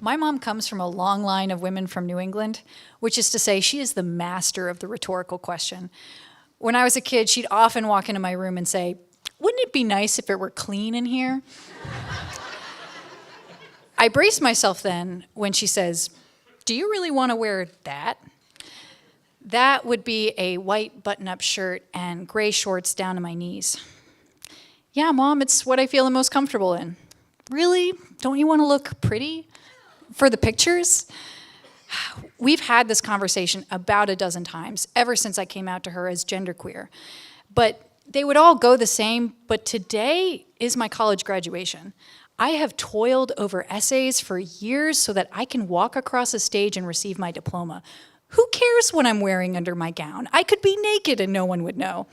My mom comes from a long line of women from New England, which is to say she is the master of the rhetorical question. When I was a kid, she'd often walk into my room and say, "Wouldn't it be nice if it were clean in here?" I brace myself then when she says, "Do you really want to wear that?" That would be a white button-up shirt and gray shorts down to my knees. "Yeah, Mom, it's what I feel the most comfortable in." "Really? Don't you want to look pretty for the pictures?" We've had this conversation about a dozen times ever since I came out to her as genderqueer. But they would all go the same, but today is my college graduation. I have toiled over essays for years so that I can walk across a stage and receive my diploma. Who cares what I'm wearing under my gown? I could be naked and no one would know.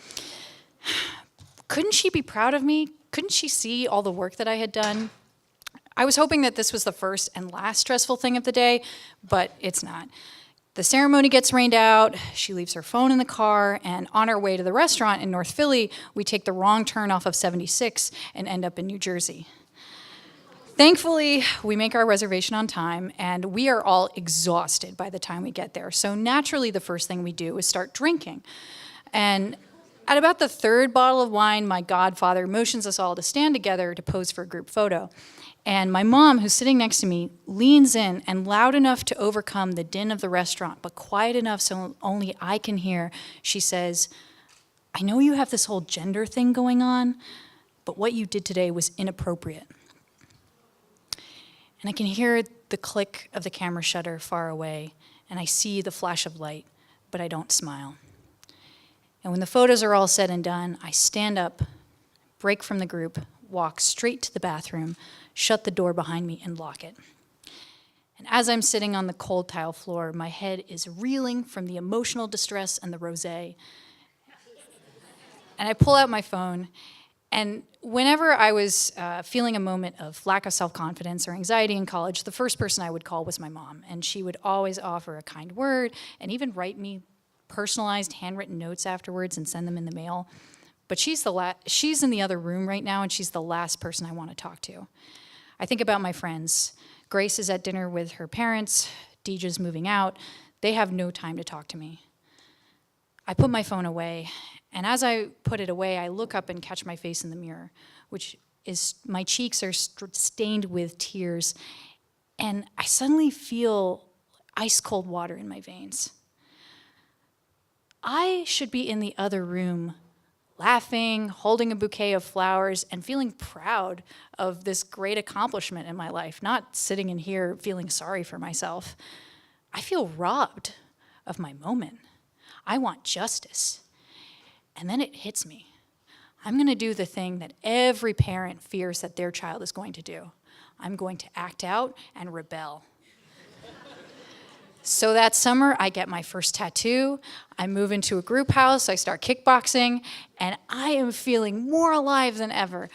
Couldn't she be proud of me? Couldn't she see all the work that I had done? I was hoping that this was the first and last stressful thing of the day, but it's not. The ceremony gets rained out, she leaves her phone in the car, and on our way to the restaurant in North Philly, we take the wrong turn off of 76 and end up in New Jersey. Thankfully, we make our reservation on time, and we are all exhausted by the time we get there. So naturally, the first thing we do is start drinking. And at about the third bottle of wine, my godfather motions us all to stand together to pose for a group photo. And my mom, who's sitting next to me, leans in and loud enough to overcome the din of the restaurant, but quiet enough so only I can hear, she says, "I know you have this whole gender thing going on, but what you did today was inappropriate." And I can hear the click of the camera shutter far away, and I see the flash of light, but I don't smile. And when the photos are all said and done, I stand up, break from the group, walk straight to the bathroom, shut the door behind me, and lock it. And as I'm sitting on the cold tile floor, my head is reeling from the emotional distress and the rosé. And I pull out my phone, and whenever I was feeling a moment of lack of self-confidence or anxiety in college, the first person I would call was my mom, and she would always offer a kind word and even write me personalized handwritten notes afterwards and send them in the mail. But she's in the other room right now, and she's the last person I want to talk to. I think about my friends. Grace is at dinner with her parents. Deeja's moving out. They have no time to talk to me. I put my phone away, and as I put it away, I look up and catch my face in the mirror, which is, my cheeks are stained with tears, and I suddenly feel ice cold water in my veins. I should be in the other room, laughing, holding a bouquet of flowers, and feeling proud of this great accomplishment in my life, not sitting in here feeling sorry for myself. I feel robbed of my moment. I want justice. And then it hits me. I'm going to do the thing that every parent fears that their child is going to do. I'm going to act out and rebel. So that summer, I get my first tattoo, I move into a group house, I start kickboxing, and I am feeling more alive than ever.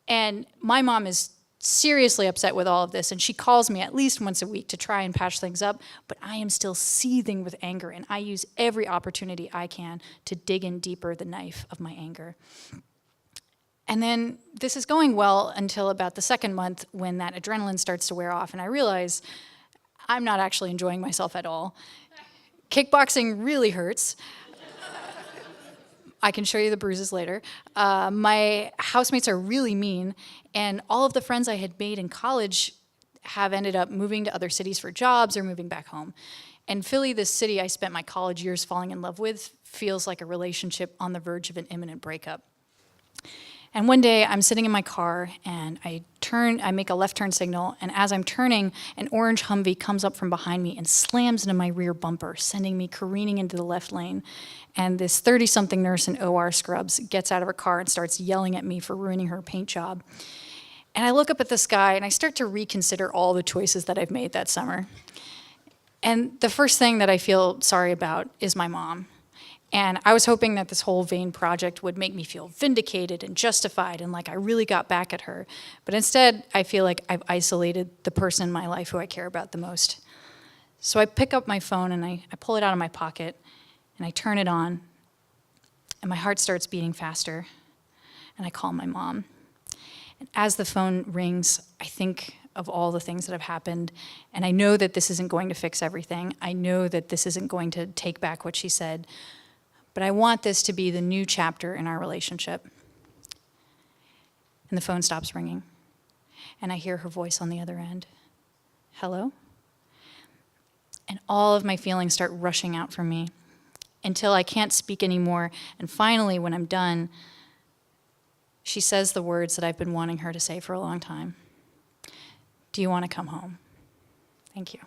And my mom is seriously upset with all of this, and she calls me at least once a week to try and patch things up, but I am still seething with anger, and I use every opportunity I can to dig in deeper the knife of my anger. And then this is going well until about the second month when that adrenaline starts to wear off, and I realize I'm not actually enjoying myself at all. Kickboxing really hurts. I can show you the bruises later. My housemates are really mean, and all of the friends I had made in college have ended up moving to other cities for jobs or moving back home. And Philly, this city I spent my college years falling in love with, feels like a relationship on the verge of an imminent breakup. And one day, I'm sitting in my car, and I make a left turn signal, and as I'm turning, an orange Humvee comes up from behind me and slams into my rear bumper, sending me careening into the left lane. And this 30-something nurse in OR scrubs gets out of her car and starts yelling at me for ruining her paint job. And I look up at the sky, and I start to reconsider all the choices that I've made that summer. And the first thing that I feel sorry about is my mom. And I was hoping that this whole vain project would make me feel vindicated and justified and like I really got back at her. But instead, I feel like I've isolated the person in my life who I care about the most. So I pick up my phone and I pull it out of my pocket and I turn it on and my heart starts beating faster and I call my mom. And as the phone rings, I think of all the things that have happened. And I know that this isn't going to fix everything. I know that this isn't going to take back what she said. But I want this to be the new chapter in our relationship. And the phone stops ringing. And I hear her voice on the other end. Hello? And all of my feelings start rushing out from me until I can't speak anymore. And finally, when I'm done, she says the words that I've been wanting her to say for a long time. Do you want to come home? Thank you.